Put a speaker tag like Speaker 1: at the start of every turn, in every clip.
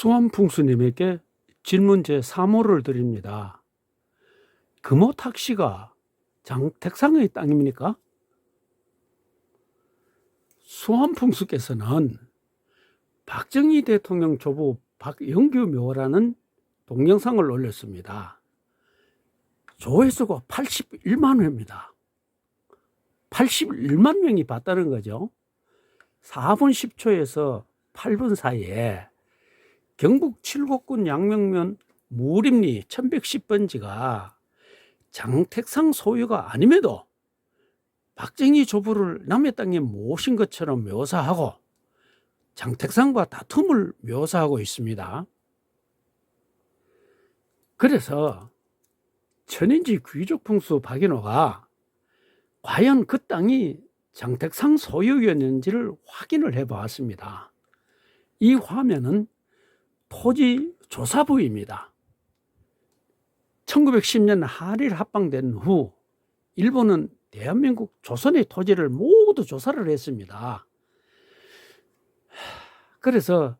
Speaker 1: 수완풍수님에게 질문 제3호를 드립니다. 금호 탁씨가 장택상의 땅입니까? 수완풍수께서는 박정희 대통령 조부 박영규 묘라는 동영상을 올렸습니다. 조회수가 81만 회입니다. 81만 명이 봤다는 거죠. 4분 10초에서 8분 사이에 경북 칠곡군 양명면 무림리 1110번지가 장택상 소유가 아님에도 박정희 조부를 남의 땅에 모신 것처럼 묘사하고 장택상과 다툼을 묘사하고 있습니다. 그래서 천인지 귀족풍수 박인호가 과연 그 땅이 장택상 소유였는지를 확인을 해보았습니다. 이 화면은 토지조사부입니다. 1910년 한일 합방된 후 일본은 대한민국 조선의 토지를 모두 조사를 했습니다. 그래서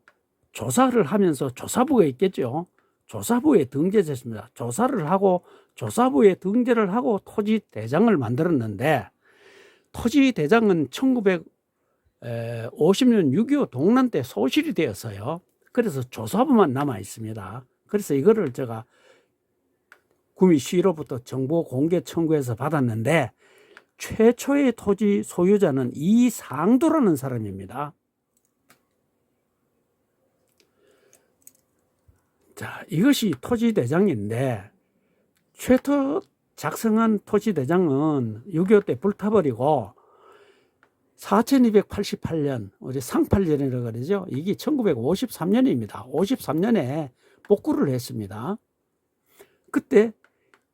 Speaker 1: 조사를 하면서 조사부가 있겠죠. 조사부에 등재됐습니다. 조사를 하고 조사부에 등재를 하고 토지대장을 만들었는데, 토지대장은 1950년 6.25 동란 때 소실이 되었어요. 그래서 조사부만 남아 있습니다. 그래서 이거를 제가 구미시로부터 정보 공개 청구해서 받았는데, 최초의 토지 소유자는 이상도라는 사람입니다. 자, 이것이 토지대장인데, 최초 작성한 토지대장은 6.25 때 불타버리고 4288년, 우리 상팔년이라고 그러죠. 이게 1953년입니다. 53년에 복구를 했습니다. 그때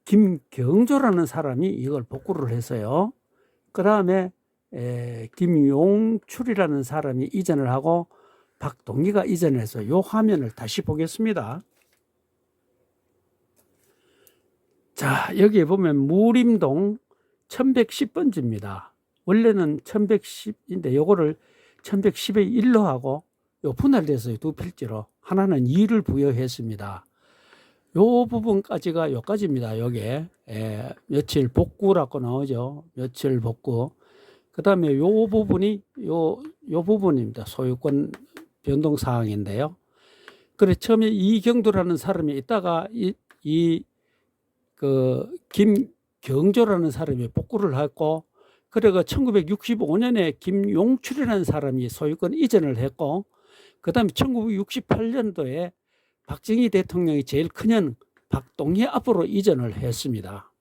Speaker 1: 김경조라는 사람이 이걸 복구를 했어요. 그 다음에 김용출이라는 사람이 이전을 하고 박동희가 이전을 해서 이 화면을 다시 보겠습니다. 자, 여기에 보면 무림동 1110번지입니다. 원래는 1110인데 요거를 1110에 1로 하고 요 분할돼서 두 필지로 하나는 2를 부여했습니다. 요 부분까지가 요까지입니다. 요게 며칠 복구라고 나오죠. 며칠 복구. 그 다음에 요 부분이 요 부분입니다. 소유권 변동 사항인데요. 그래 처음에 이경도라는 사람이 있다가 김경조라는 사람이 복구를 했고, 그래가 1965년에 김용출이라는 사람이 소유권 이전을 했고, 그 다음에 1968년도에 박정희 대통령이 제일 큰형 박동희 앞으로 이전을 했습니다.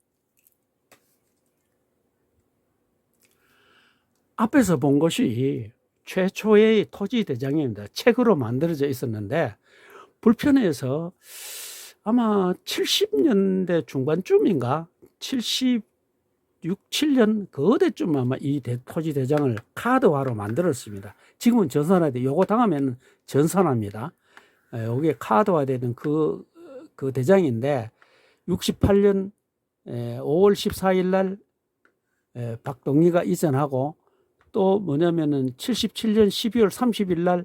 Speaker 1: 앞에서 본 것이 최초의 토지대장입니다. 책으로 만들어져 있었는데, 불편해서 아마 70년대 중반쯤인가 76, 7년 그때쯤 아마 이 토지대장을 카드화로 만들었습니다. 지금은 전산화돼, 요거 당하면 전산화입니다. 요게 카드화되는 그 대장인데 68년 5월 14일 날 박동희가 이전하고, 또 뭐냐면은 77년 12월 30일 날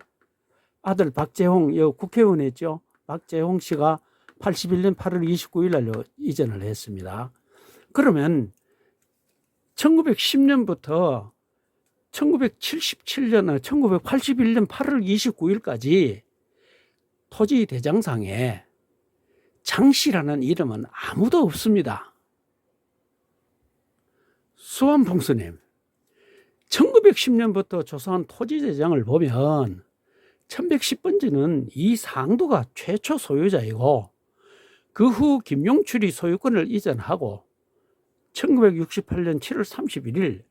Speaker 1: 아들 박재홍, 국회의원 했죠. 박재홍 씨가 81년 8월 29일 날 이전을 했습니다. 그러면 1910년부터 1977년, 1981년 8월 29일까지 토지 대장상에 장씨라는 이름은 아무도 없습니다. 수완풍수님, 1910년부터 조사한 토지 대장을 보면 1110번지는 이상도가 최초 소유자이고, 그 후 김용출이 소유권을 이전하고 1968년 7월 31일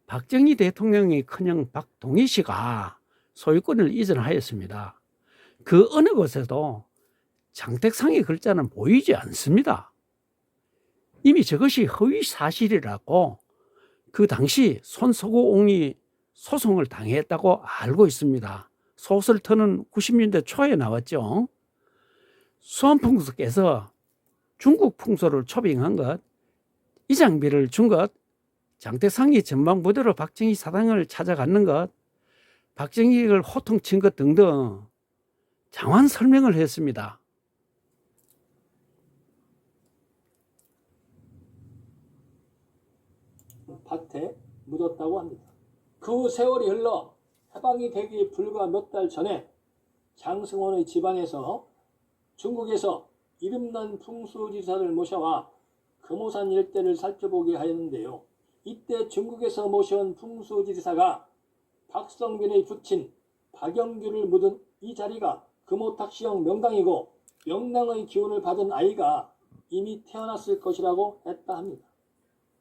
Speaker 1: 박정희 대통령의 큰형 박동희 씨가 소유권을 이전하였습니다. 그 어느 곳에도 장택상의 글자는 보이지 않습니다. 이미 저것이 허위 사실이라고 그 당시 손서구옹이 소송을 당했다고 알고 있습니다. 소설터는 90년대 초에 나왔죠. 수완풍수께서 중국 풍소를 초빙한 것, 이장비를 준 것, 장택상이 전방부대로 박정희 사당을 찾아갔는 것, 박정희를 호통친 것 등등 장황 설명을 했습니다.
Speaker 2: 밭에 묻었다고 합니다. 그 세월이 흘러 해방이 되기 불과 몇 달 전에 장승원의 집안에서 중국에서 이름난 풍수지사를 모셔와 금오산 일대를 살펴보게 하였는데요. 이때 중국에서 모셔온 풍수지사가 박성빈의 부친 박영규를 묻은 이 자리가 금오탁시형 명당이고 명당의 기운을 받은 아이가 이미 태어났을 것이라고 했다 합니다.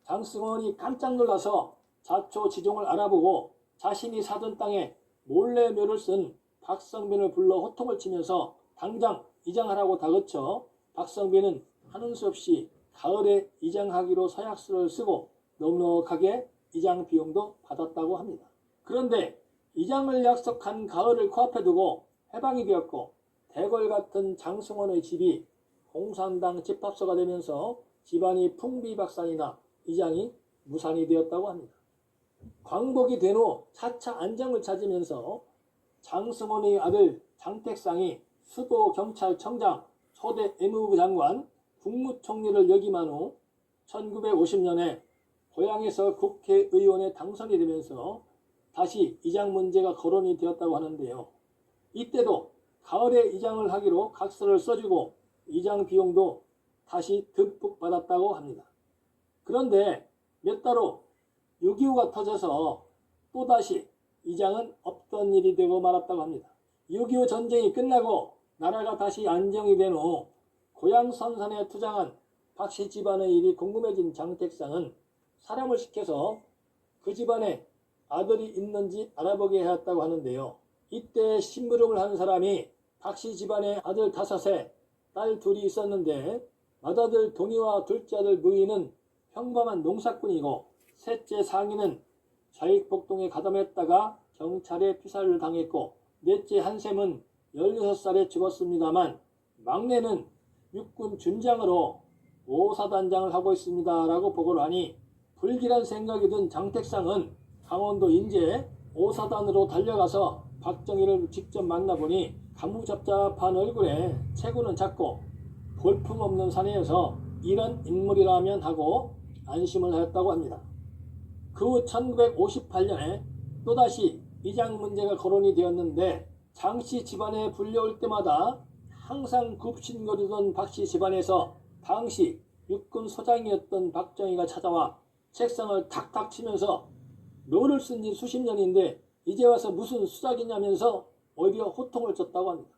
Speaker 2: 장승원이 깜짝 놀라서 자초지종을 알아보고 자신이 사던 땅에 몰래 묘를 쓴 박성빈을 불러 호통을 치면서 당장 이장하라고 다그쳐 박성빈은 하는 수 없이 가을에 이장하기로 서약서를 쓰고 넉넉하게 이장 비용도 받았다고 합니다. 그런데 이장을 약속한 가을을 코앞에 두고 해방이 되었고 대궐 같은 장승원의 집이 공산당 집합소가 되면서 집안이 풍비박산이나 이장이 무산이 되었다고 합니다. 광복이 된 후 차차 안정을 찾으면서 장승원의 아들 장택상이 수도경찰청장, 초대 외무부 장관, 국무총리를 역임한 후 1950년에 고향에서 국회의원에 당선이 되면서 다시 이장 문제가 거론이 되었다고 하는데요. 이때도 가을에 이장을 하기로 각서를 써주고 이장 비용도 다시 듬뿍 받았다고 합니다. 그런데 몇 달 후 6.25가 터져서 또다시 이장은 없던 일이 되고 말았다고 합니다. 6.25 전쟁이 끝나고 나라가 다시 안정이 된 후 고향 선산에 투장한 박씨 집안의 일이 궁금해진 장택상은 사람을 시켜서 그 집안에 아들이 있는지 알아보게 하였다고 하는데요. 이때 심부름을 한 사람이 박씨 집안에 아들 5에 딸 2이 있었는데 맏아들 동희와 둘째 아들 무희는 평범한 농사꾼이고 셋째 상희는 좌익복동에 가담했다가 경찰에 피살을 당했고 넷째 한샘은 16살에 죽었습니다만 막내는 육군 준장으로 오사단장을 하고 있습니다 라고 보고를 하니 불길한 생각이 든 장택상은 강원도 인제 오사단으로 달려가서 박정희를 직접 만나보니 가무잡잡한 얼굴에 체구는 작고 볼품없는 사내여서 이런 인물이라면 하고 안심을 하였다고 합니다. 그 후 1958년에 또다시 이장 문제가 거론이 되었는데 장씨 집안에 불려올 때마다 항상 굽신거리던 박씨 집안에서 당시 육군 소장이었던 박정희가 찾아와 책상을 탁탁 치면서 묘를 쓴 지 수십 년인데 이제 와서 무슨 수작이냐면서 오히려 호통을 쳤다고 합니다.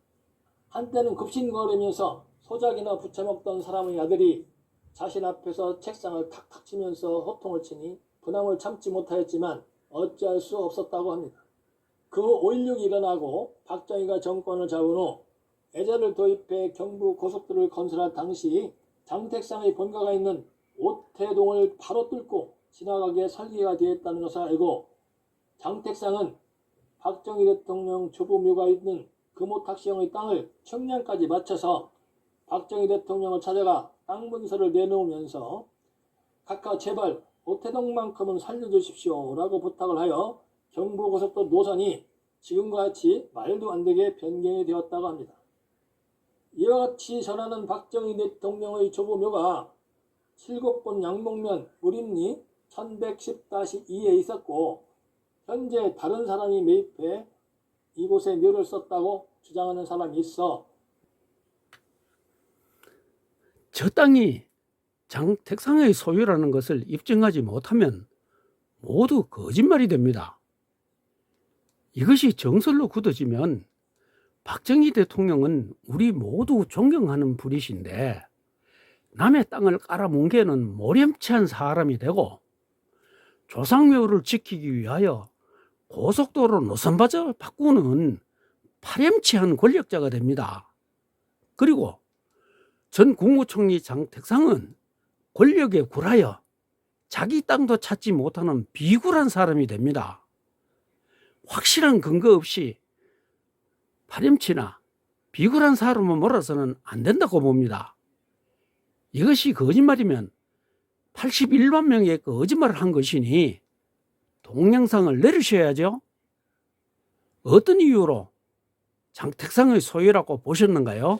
Speaker 2: 한때는 굽신거리면서 소작이나 부쳐먹던 사람의 아들이 자신 앞에서 책상을 탁탁 치면서 호통을 치니 분함을 참지 못하였지만 어찌할 수 없었다고 합니다. 그 후 5.16이 일어나고 박정희가 정권을 잡은 후 애자를 도입해 경부 고속도로를 건설할 당시 장택상의 본가가 있는 오태동을 바로 뚫고 지나가게 설계가 되었다는 것을 알고 장택상은 박정희 대통령 조부묘가 있는 금오탁시형의 땅을 청량까지 맞춰서 박정희 대통령을 찾아가 땅 문서를 내놓으면서 각하 제발 오태동만큼은 살려주십시오 라고 부탁을 하여 경부고속도로 노선이 지금과 같이 말도 안 되게 변경이 되었다고 합니다. 이와 같이 전하는 박정희 대통령의 조부묘가 칠곡본 양목면 우림리 1110-2에 있었고 현재 다른 사람이 매입해 이곳에 묘를 썼다고 주장하는 사람이 있어
Speaker 1: 저 땅이 장택상의 소유라는 것을 입증하지 못하면 모두 거짓말이 됩니다. 이것이 정설로 굳어지면 박정희 대통령은 우리 모두 존경하는 분이신데 남의 땅을 깔아뭉개는 모렴치한 사람이 되고 조상묘를 지키기 위하여 고속도로 노선마저 바꾸는 파렴치한 권력자가 됩니다. 그리고 전 국무총리 장택상은 권력에 굴하여 자기 땅도 찾지 못하는 비굴한 사람이 됩니다. 확실한 근거 없이 파렴치나 비굴한 사람을 몰아서는 안 된다고 봅니다. 이것이 거짓말이면 81만 명의 거짓말을 한 것이니 동영상을 내리셔야죠. 어떤 이유로 장택상의 소유라고 보셨는가요?